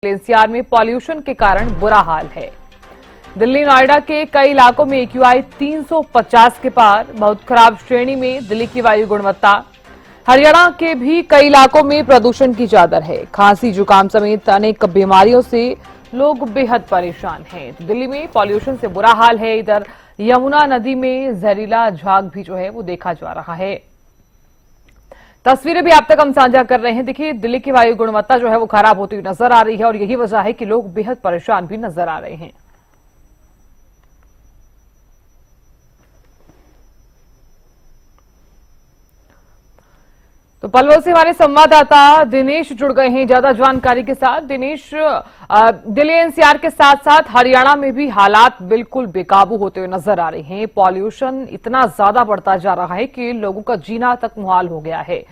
NCR में pollution के कारण बुरा हाल है। दिल्ली नोएडा के कई इलाकों में एक्यूआई 350 के पार, बहुत खराब श्रेणी में दिल्ली की वायु गुणवत्ता। हरियाणा के भी कई इलाकों में प्रदूषण की चादर है। खांसी, जुकाम समेत अनेक बीमारियों से लोग बेहद परेशान हैं। दिल्ली में पॉल्यूशन से बुरा हाल है। इधर यमुना नदी में जहरीला झाग भी जो है वो देखा जा रहा है। तस्वीरें भी आप तक हम साझा कर रहे हैं। देखिए, दिल्ली की वायु गुणवत्ता जो है वो खराब होती हुई नजर आ रही है और यही वजह है कि लोग बेहद परेशान भी नजर आ रहे हैं। तो पलवल से हमारे संवाददाता दिनेश जुड़ गए हैं ज्यादा जानकारी के साथ। दिनेश, दिल्ली एनसीआर के साथ साथ हरियाणा में भी हालात बिल्कुल बेकाबू होते हुए नजर आ रहे हैं। पॉल्यूशन इतना ज्यादा बढ़ता जा रहा है कि लोगों का जीना तक मुहाल हो गया है।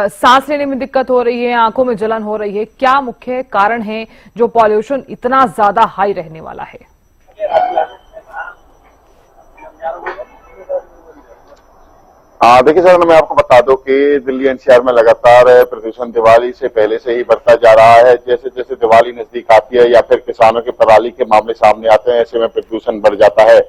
सांस लेने में दिक्कत हो रही है, आंखों में जलन हो रही है। क्या मुख्य कारण है जो पॉल्यूशन इतना ज्यादा हाई रहने वाला है? देखिए सर, मैं आपको बता दूं कि दिल्ली एनसीआर में लगातार प्रदूषण दिवाली से पहले से ही बढ़ता जा रहा है। जैसे जैसे दिवाली नजदीक आती है या फिर किसानों के पराली के मामले सामने आते हैं, ऐसे में प्रदूषण बढ़ जाता है।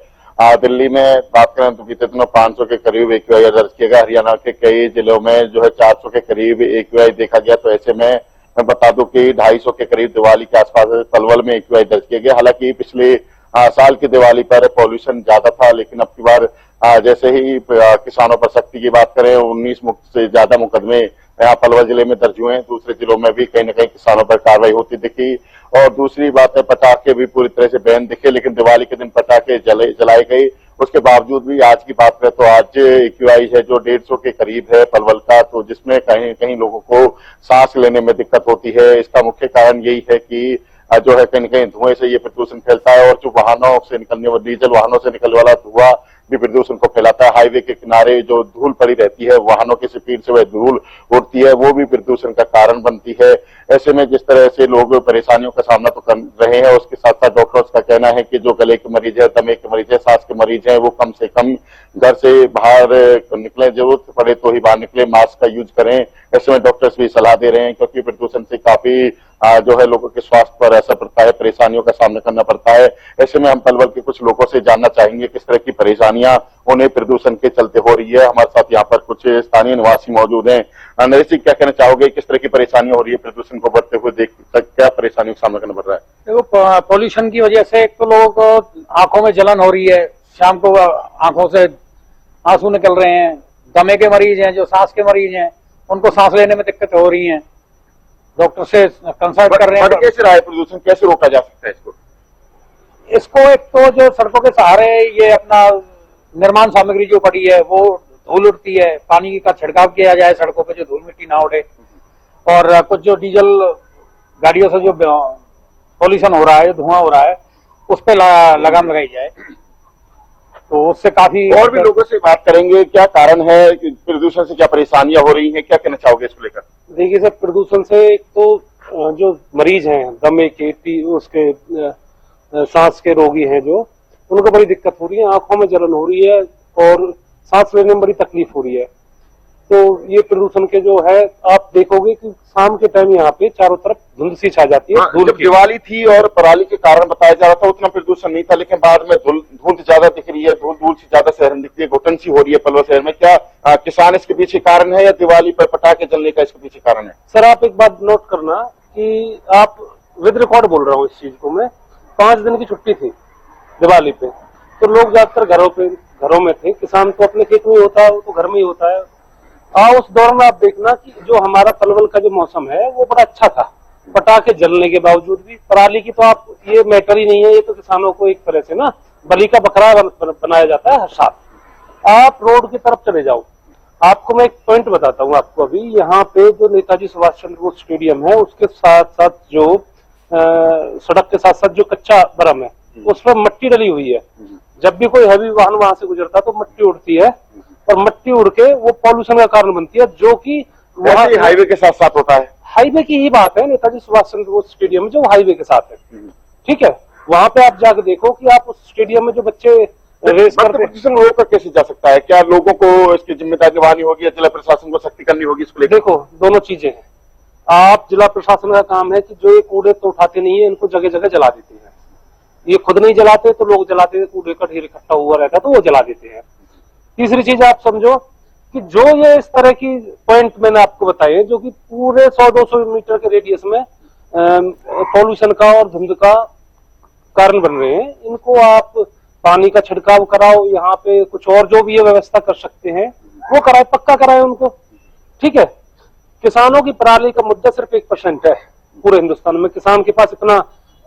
दिल्ली में बात करें तो बीते दिनों 500 के करीब एक्यूआई दर्ज किया गया। हरियाणा के कई जिलों में जो है 400 के करीब एक्यूआई देखा गया। तो ऐसे में मैं बता दूं कि 250 के करीब दिवाली के आसपास पलवल में एक्यूआई दर्ज किया गया। हालांकि पिछले साल की दिवाली पर पॉल्यूशन ज्यादा था, लेकिन अब की बार जैसे ही किसानों पर सख्ती की बात करें, 19 से ज्यादा मुकदमे यहाँ पलवल जिले में दर्ज हुए हैं। दूसरे जिलों में भी कहीं न कहीं किसानों पर कार्रवाई होती दिखी। और दूसरी बात है, पटाखे भी पूरी तरह से बैन दिखे, लेकिन दिवाली के दिन पटाखे जलाए गए। उसके बावजूद भी आज की बात करें तो आज एक्यूआई है जो 150 के करीब है पलवल का, तो जिसमें कहीं कहीं लोगों को सांस लेने में दिक्कत होती है। इसका मुख्य कारण यही है कि जो है कहीं न कहीं धुएं से ये प्रदूषण फैलता है और जो वाहनों से निकलने वाला डीजल वाहनों से निकलने वाला धुआं भी प्रदूषण को फैलाता है। हाईवे के किनारे जो धूल पड़ी रहती है, वाहनों की स्पीड से वह धूल उड़ती है, वो भी प्रदूषण का कारण बनती है। ऐसे में जिस तरह से लोग परेशानियों का सामना तो कर रहे हैं, उसके साथ साथ डॉक्टर्स का कहना है कि जो गले के मरीज है, दमे के मरीज है, सांस के मरीज है, वो कम से कम घर से बाहर निकले, जरूरत पड़े तो ही बाहर निकले, मास्क का यूज करें। ऐसे में डॉक्टर्स भी सलाह दे रहे हैं, क्योंकि प्रदूषण से काफी जो है लोगों के स्वास्थ्य पर असर पड़ता है, परेशानियों का सामना करना पड़ता है। ऐसे में हम पलवल के कुछ लोगों से जानना चाहेंगे किस तरह की परेशानियां उन्हें प्रदूषण के चलते हो रही है। हमारे साथ यहाँ पर कुछ स्थानीय निवासी मौजूद हैं। नरेश जी, क्या कहना चाहोगे, किस तरह की परेशानियां हो रही है प्रदूषण को बढ़ते हुए देख तक, क्या परेशानियों का सामना करना पड़ रहा है? देखो, पॉल्यूशन की वजह से एक तो लोग आंखों में जलन हो रही है, शाम को आंखों से आंसू निकल रहे हैं। दमे के मरीज हैं, जो सांस के मरीज हैं, उनको सांस लेने में दिक्कत हो रही है। डॉक्टर से कंसल्ट कर रहे हैं। कैसे रहा है प्रदूषण, कैसे रोका जा सकता है इसको एक तो जो सड़कों के सहारे ये अपना निर्माण सामग्री जो पड़ी है वो धूल उड़ती है, पानी का छिड़काव किया जाए सड़कों पे, जो धूल मिट्टी ना उड़े। और कुछ जो डीजल गाड़ियों से जो पॉल्यूशन हो रहा है, धुआं हो रहा है, उस पर लगाम लगाई जाए, तो उससे काफी। और भी लोगों से बात करेंगे, क्या कारण है प्रदूषण से, क्या परेशानियां हो रही हैं, क्या कहना चाहोगे इसको लेकर? देखिए सर, प्रदूषण से एक तो जो मरीज हैं, दमे के, उसके सांस के रोगी हैं, जो उनको बड़ी दिक्कत हो रही है, आंखों में जलन हो रही है और सांस लेने में बड़ी तकलीफ हो रही है। तो ये प्रदूषण के जो है, आप देखोगे कि शाम के टाइम यहाँ पे चारों तरफ धुंध सी छा जाती है। जब दिवाली थी और पराली के कारण बताया जा रहा था, उतना प्रदूषण नहीं था, लेकिन बाद में धुंध ज्यादा दिख रही है, धूल सी ज्यादा शहर में दिखती है, घुटन सी हो रही है पलवल शहर में। क्या किसान इसके पीछे कारण है या दिवाली पर पटाखे जलने का इसके पीछे कारण है? सर, आप एक बात नोट करना कि आप विद रिकॉर्ड बोल रहा हूँ इस चीज को मैं, 5 दिन की छुट्टी थी दिवाली पे, तो लोग ज्यादातर घरों में थे। किसान तो अपने खेत में होता है, वो तो घर में ही होता है। उस दौरान आप देखना कि जो हमारा पलवल का जो मौसम है वो बड़ा अच्छा था, पटाखे जलने के बावजूद भी। पराली की तो आप ये मैटर ही नहीं है, ये तो किसानों को एक तरह से ना बलि का बकरा बनाया जाता है हर साल। आप रोड की तरफ चले जाओ, आपको मैं एक पॉइंट बताता हूँ आपको। अभी यहाँ पे जो नेताजी सुभाष चंद्र बोस स्टेडियम है, उसके साथ साथ जो सड़क के साथ साथ जो कच्चा बरम है, उस पर मट्टी डली हुई है। जब भी कोई हैवी वाहन वहां से गुजरता तो मट्टी उड़ती है, और मट्टी उड़ के वो पॉल्यूशन का कारण बनती है, जो कि वहाँ हाईवे के साथ साथ होता है। हाईवे की ही बात है, नेताजी सुभाष चंद्र बोस स्टेडियम जो हाईवे के साथ है, ठीक है। वहां पे आप जाकर देखो कि आप उस स्टेडियम में जो बच्चे रेस करते हैं, प्रदूषण रोका कैसे जा सकता है? क्या लोगों को इसकी जिम्मेदारी निभानी होगी या जिला प्रशासन को सख्ती करनी होगी इसको लेकर? देखो, दोनों चीजें हैं। आप जिला प्रशासन का काम है कि जो ये कूड़े तो उठाते नहीं है, इनको जगह जगह जला देते हैं। ये खुद नहीं जलाते तो लोग जलाते हैं, कूड़े का ढेर इकट्ठा हुआ रहता है तो वो जला देते हैं। तीसरी चीज आप समझो कि जो ये इस तरह की पॉइंट मैंने आपको बताए जो कि पूरे 100-200 मीटर के रेडियस में पॉल्यूशन का और धुंध का कारण बन रहे हैं, इनको आप पानी का छिड़काव कराओ, यहाँ पे कुछ और जो भी ये व्यवस्था कर सकते हैं वो कराए, पक्का कराए उनको। ठीक है, किसानों की पराली का मुद्दा सिर्फ 1% है पूरे हिंदुस्तान में। किसान के पास इतना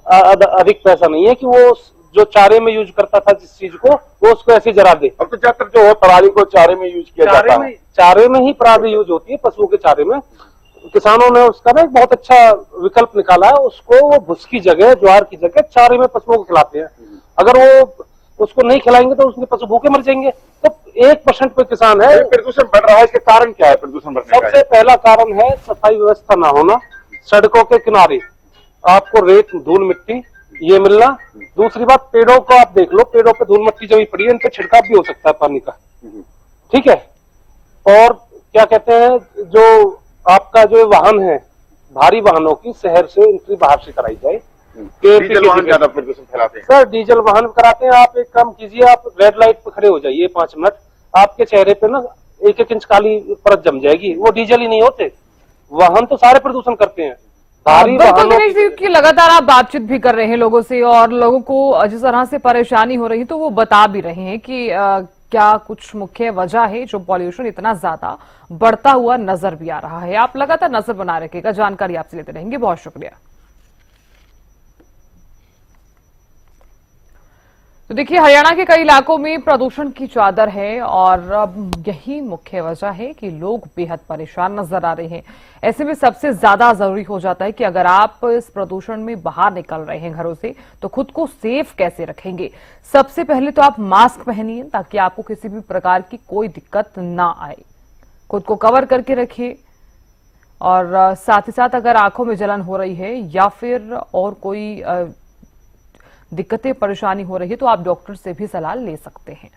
अधिक पैसा नहीं है कि वो जो चारे में यूज करता था जिस चीज को, वो उसको ऐसे जला दे। अब तो ज्यादातर जो है पराली को चारे में यूज किया जाता है। चारे में ही पराली यूज होती है, पशुओं के चारे में। किसानों ने उसका ना एक बहुत अच्छा विकल्प निकाला है, उसको वो भुस की जगह, ज्वार की जगह चारे में पशुओं को खिलाते हैं। अगर वो उसको नहीं खिलाएंगे तो उसके पशु भूखे मर जाएंगे। तो 1% पे किसान है। प्रदूषण बढ़ रहा है, इसके कारण क्या है प्रदूषण बढ़ने का? सबसे पहला कारण है सफाई व्यवस्था ना होना। सड़कों के किनारे आपको रेत, धूल, मिट्टी ये मिलना। दूसरी बात, पेड़ों को आप देख लो, पेड़ों पे धूल मिट्टी जमी पड़ी है, इन पे छिड़काव भी हो सकता है पानी का। ठीक है, और क्या कहते हैं, जो आपका जो वाहन है, भारी वाहनों की शहर से एंट्री बाहर से कराई जाए। डीजल वाहन ज्यादा प्रदूषण फैलाते हैं सर, डीजल वाहन कराते हैं। आप एक काम कीजिए, आप रेड लाइट पे खड़े हो जाइए 5 मिनट, आपके चेहरे पे ना 1-1 इंच काली परत जम जाएगी। वो डीजल ही नहीं होते, वाहन तो सारे प्रदूषण करते हैं। भारी बिल्कुल वाहनों दिनेश जी की लगातार आप बातचीत भी कर रहे हैं लोगों से, और लोगों को जिस तरह से परेशानी हो रही है तो वो बता भी रहे हैं कि क्या कुछ मुख्य वजह है जो पॉल्यूशन इतना ज्यादा बढ़ता हुआ नजर भी आ रहा है। आप लगातार नजर बना रखिएगा, जानकारी आपसे लेते रहेंगे। बहुत शुक्रिया। तो देखिए, हरियाणा के कई इलाकों में प्रदूषण की चादर है और अब यही मुख्य वजह है कि लोग बेहद परेशान नजर आ रहे हैं। ऐसे में सबसे ज्यादा जरूरी हो जाता है कि अगर आप इस प्रदूषण में बाहर निकल रहे हैं घरों से, तो खुद को सेफ कैसे रखेंगे। सबसे पहले तो आप मास्क पहनिए ताकि आपको किसी भी प्रकार की कोई दिक्कत ना आए। खुद को कवर करके रखिए, और साथ ही साथ अगर आंखों में जलन हो रही है या फिर और कोई दिक्कतें, परेशानी हो रही है तो आप डॉक्टर से भी सलाह ले सकते हैं।